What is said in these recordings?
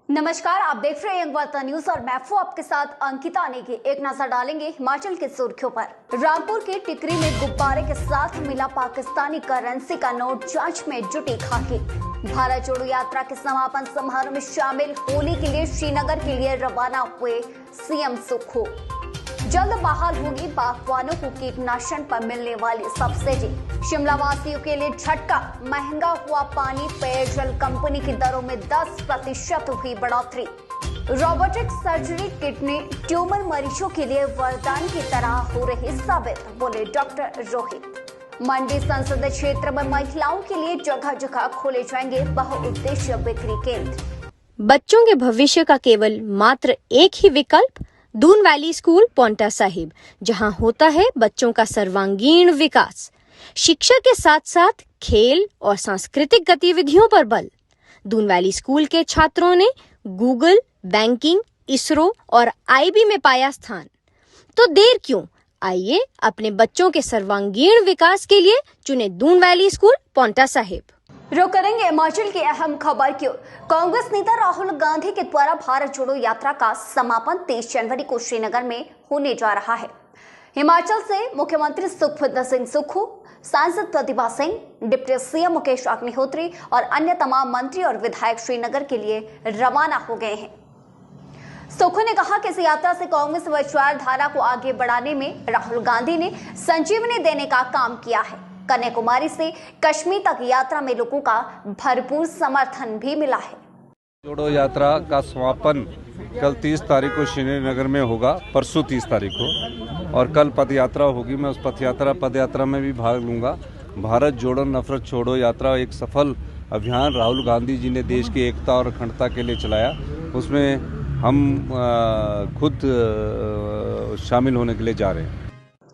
नमस्कार, आप देख रहे हैं यंग वार्ता न्यूज और मैं हूं आपके साथ अंकिता नेगी। एक नजर डालेंगे हिमाचल के सुर्खियों पर। रामपुर के टिकरी में गुब्बारे के साथ मिला पाकिस्तानी करेंसी का नोट, जांच में जुटी खाकी। भारत जोड़ो यात्रा के समापन समारोह में शामिल होली के लिए श्रीनगर के लिए रवाना हुए सीएम सुक्खू। जल्द बहाल होगी बागवानों को कीटनाशक पर मिलने वाली सब्सिडी। शिमला वासियों के लिए झटका, महंगा हुआ पानी। पेयजल कंपनी की दरों में 10% हुई बढ़ोतरी। रोबोटिक सर्जरी किडनी ट्यूमर मरीजों के लिए वरदान की तरह हो रही साबित, बोले डॉक्टर रोहित। मंडी संसदीय क्षेत्र में महिलाओं के लिए जगह जगह खोले जाएंगे बहुउद्देशीय बिक्री केंद्र। बच्चों के भविष्य का केवल मात्र एक ही विकल्प, दून वैली स्कूल पोंटा साहिब, जहां होता है बच्चों का सर्वांगीण विकास। शिक्षा के साथ साथ खेल और सांस्कृतिक गतिविधियों पर बल। दून वैली स्कूल के छात्रों ने गूगल, बैंकिंग, इसरो और आईबी में पाया स्थान। तो देर क्यों, आइए अपने बच्चों के सर्वांगीण विकास के लिए चुने दून वैली स्कूल पोंटा साहिब। रुक करेंगे हिमाचल की अहम खबर की ओर। कांग्रेस नेता राहुल गांधी के द्वारा भारत जोड़ो यात्रा का समापन 23 जनवरी को श्रीनगर में होने जा रहा है। हिमाचल से मुख्यमंत्री सुखविंदर सिंह सुक्खू, सांसद प्रतिभा सिंह, डिप्टी सीएम मुकेश अग्निहोत्री और अन्य तमाम मंत्री और विधायक श्रीनगर के लिए रवाना हो गए हैं। सुक्खू ने कहा कि इस यात्रा से कांग्रेस विचारधारा को आगे बढ़ाने में राहुल गांधी ने संजीवनी देने का काम किया है। कन्याकुमारी से कश्मीर तक यात्रा में लोगों का भरपूर समर्थन भी मिला है। जोड़ो यात्रा का समापन कल 30 तारीख को श्रीनगर में होगा, परसों 30 तारीख को, और कल पद यात्रा होगी। मैं उस पद यात्रा में भी भाग लूंगा। भारत जोड़ो नफरत छोड़ो यात्रा एक सफल अभियान राहुल गांधी जी ने देश की एकता और अखंडता के लिए चलाया। उसमें हम खुद शामिल होने के लिए जा रहे हैं।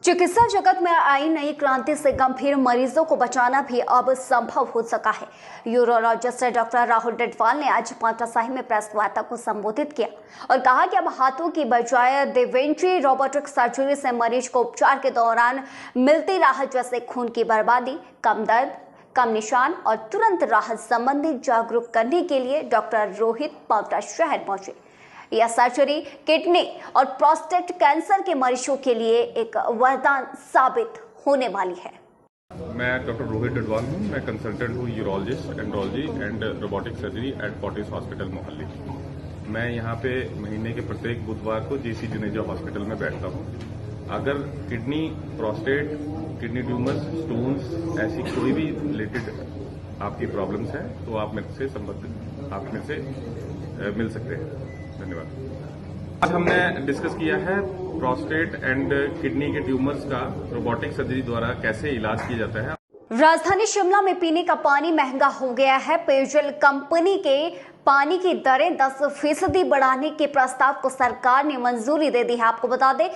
चिकित्सा जगत में आई नई क्रांति से गंभीर मरीजों को बचाना भी अब संभव हो सका है। यूरोलॉजिस्ट डॉक्टर राहुल डडवाल ने आज पोंटा साहिब में प्रेस वार्ता को संबोधित किया और कहा कि अब हाथों की बजाय देवेंट्री रोबोटिक सर्जरी से मरीज को उपचार के दौरान मिलती राहत, जैसे खून की बर्बादी, कम दर्द, कम निशान और तुरंत राहत संबंधी जागरूक करने के लिए डॉक्टर रोहित पोंटा शहर पहुंचे। यह सर्जरी किडनी और प्रोस्टेट कैंसर के मरीजों के लिए एक वरदान साबित होने वाली है। मैं डॉक्टर रोहित डडवाल हूँ। मैं कंसल्टेंट हूँ urologist, andrology and robotic surgery eight Fortis hospital Mohali. मैं यहाँ पे महीने के प्रत्येक बुधवार को जेसी जुनेजा हॉस्पिटल में बैठता हूँ। अगर kidney, prostate, kidney tumours, stones, ऐसी कोई भी रिलेटेड आपकी प्रॉब्लम्स हैं तो आप मेरे से मिल सकते हैं। धन्यवाद। आज हमने डिस्कस किया है प्रोस्टेट एंड किडनी के ट्यूमर्स का रोबोटिक सर्जरी द्वारा कैसे इलाज किया जाता है। राजधानी शिमला में पीने का पानी महंगा हो गया है। पेयजल कंपनी के पानी की दरें 10% बढ़ाने के प्रस्ताव को सरकार ने मंजूरी दे दी है। आपको बता दें,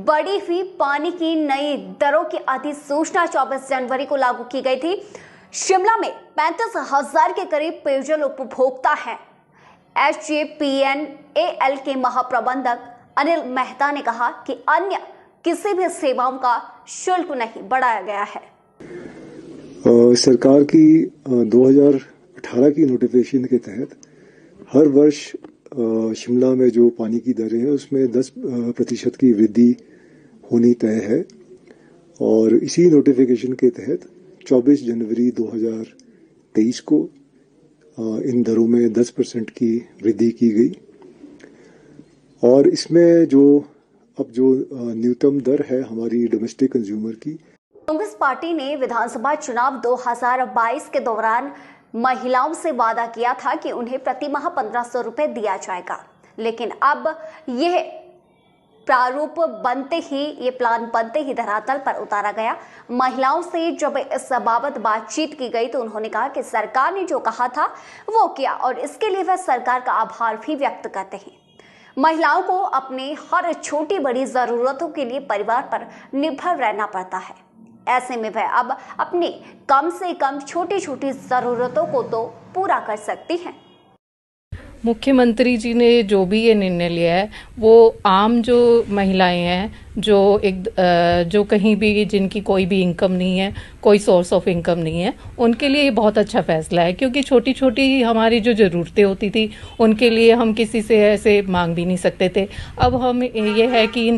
बढ़ी हुई पानी की नई दरों की अधिसूचना 24 जनवरी को लागू की गई थी। शिमला में 35,000 के करीब पेयजल उपभोक्ता हैं। HJPNAL के महाप्रबंधक अनिल मेहता ने कहा कि अन्य किसी भी सेवाओं का शुल्क नहीं बढ़ाया गया है। सरकार की 2018 की नोटिफिकेशन के तहत हर वर्ष शिमला में जो पानी की दरें हैं उसमें 10% की वृद्धि होनी तय है, और इसी नोटिफिकेशन के तहत 24 जनवरी 2023 को इन दरों में 10% की वृद्धि की गई। और इसमें जो न्यूनतम दर है हमारी डोमेस्टिक कंज्यूमर की। कांग्रेस पार्टी ने विधानसभा चुनाव 2022 के दौरान महिलाओं से वादा किया था कि उन्हें प्रति माह 1500 रुपए दिया जाएगा, लेकिन अब यह प्रारूप बनते ही, ये प्लान बनते ही धरातल पर उतारा गया। महिलाओं से जब इस बाबत बातचीत की गई तो उन्होंने कहा कि सरकार ने जो कहा था वो किया, और इसके लिए वह सरकार का आभार भी व्यक्त करते हैं। महिलाओं को अपने हर छोटी बड़ी जरूरतों के लिए परिवार पर निर्भर रहना पड़ता है। ऐसे में वह अब अपनी कम से कम छोटी छोटी जरूरतों को तो पूरा कर सकती हैं। मुख्यमंत्री जी ने जो भी ये निर्णय लिया है वो आम जो महिलाएं हैं जो कहीं भी जिनकी कोई भी इनकम नहीं है, कोई सोर्स ऑफ इनकम नहीं है, उनके लिए ये बहुत अच्छा फैसला है। क्योंकि छोटी छोटी हमारी जो ज़रूरतें होती थी उनके लिए हम किसी से ऐसे मांग भी नहीं सकते थे। अब हम ये है कि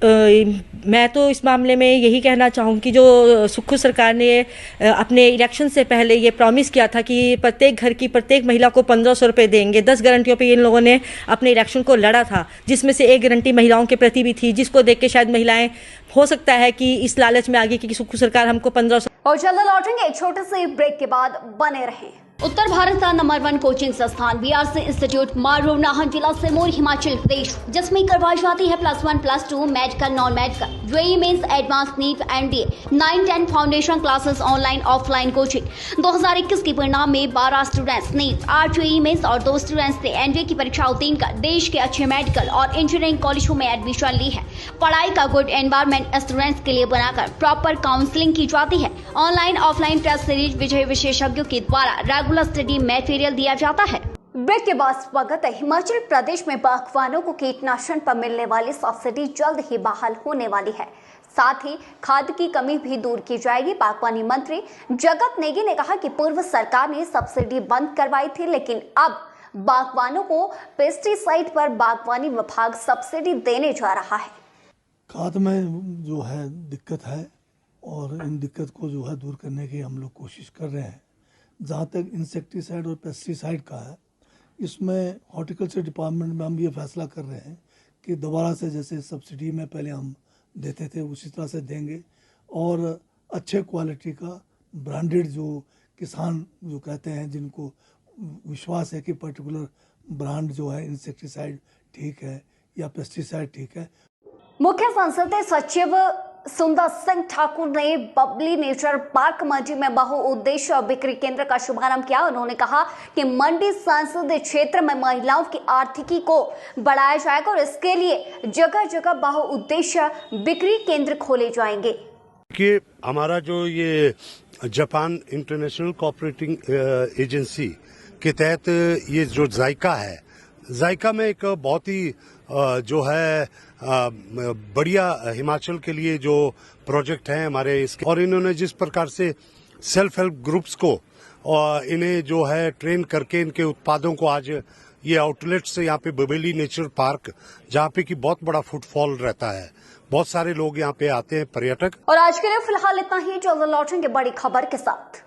मैं तो इस मामले में यही कहना चाहूँगी, जो सुक्खू सरकार ने अपने इलेक्शन से पहले ये प्रॉमिस किया था कि प्रत्येक घर की प्रत्येक महिला को 1500 रुपये देंगे। 10 गारंटियों पे इन लोगों ने अपने इलेक्शन को लड़ा था, जिसमें से एक गारंटी महिलाओं के प्रति भी थी, जिसको देख के शायद महिलाएं हो सकता है कि इस लालच में आ गई कि सुक्खू सरकार हमको 1500। और जल्द लौटेंगे एक छोटे से ब्रेक के बाद, बने रहें। उत्तर भारत का नंबर 1 कोचिंग संस्थान बीआरसी इंस्टीट्यूट मारू नाहन जिला सिरमौर हिमाचल प्रदेश, जिसमें करवाई जाती है +1 +2 medical non medical JEE mains advance NEET NDA 9-10 foundation classes online offline coaching. 2021 के परिणाम में 12 स्टूडेंट्स नीट, 8 जेईई मेंस और 2 स्टूडेंट्स ने एनडीए की परीक्षा उत्तीर्ण कर देश के अच्छे मेडिकल और इंजीनियरिंग कॉलेजों में एडमिशन ली है। पढ़ाई का गुड एनवायरमेंट स्टूडेंट्स के लिए बनाकर प्रॉपर काउंसलिंग की जाती है। ऑनलाइन ऑफलाइन टेस्ट सीरीज विजय विशेषज्ञों के द्वारा रेगुलर स्टडी मटेरियल दिया जाता है। ब्रेक के बाद स्वागत है। हिमाचल प्रदेश में बागवानों को कीटनाशक पर मिलने वाली सब्सिडी जल्द ही बहाल होने वाली है। साथ ही खाद की कमी भी दूर की जाएगी। बागवानी मंत्री जगत नेगी ने कहा कि पूर्व सरकार ने सब्सिडी बंद करवाई थी, लेकिन अब बागवानों को पेस्टिसाइड पर बागवानी विभाग सब्सिडी देने जा रहा है। खाद में जो है दिक्कत है और इन दिक्कत को जो है दूर करने की हम लोग कोशिश कर रहे हैं। जहाँ तक इंसेक्टिसाइड और पेस्टिसाइड का है, इसमें हॉर्टिकल्चर डिपार्टमेंट में हम ये फैसला कर रहे हैं कि दोबारा से जैसे सब्सिडी में पहले हम देते थे उसी तरह से देंगे, और अच्छे क्वालिटी का ब्रांडेड जो किसान जो कहते हैं, जिनको विश्वास है कि पर्टिकुलर ब्रांड जो है इंसेक्टिसाइड ठीक है या पेस्टिसाइड ठीक है। मुख्य संसदीय सचिव सुंदर सिंह ठाकुर ने बबली नेचर पार्क मंडी में बहुउद्देश्य बिक्री केंद्र का शुभारंभ किया। उन्होंने कहा कि मंडी संसदीय क्षेत्र में महिलाओं की आर्थिकी को बढ़ाया जाएगा और इसके लिए जगह जगह बहुउद्देश्य बिक्री केंद्र खोले जाएंगे। कि हमारा जो ये जापान इंटरनेशनल कोऑपरेटिंग एजेंसी के तहत ये जो जायका है, जायका में एक बहुत ही जो है बढ़िया हिमाचल के लिए जो प्रोजेक्ट है हमारे इसके, और इन्होंने जिस प्रकार से सेल्फ हेल्प ग्रुप्स को और इन्हें जो है ट्रेन करके इनके उत्पादों को आज ये आउटलेट्स यहाँ पे बबेली नेचर पार्क, जहाँ पे कि बहुत बड़ा फुटफॉल रहता है, बहुत सारे लोग यहाँ पे आते हैं पर्यटक। और आज के लिए फिलहाल इतना ही। जल्द लौटेंगे बड़ी खबर के साथ।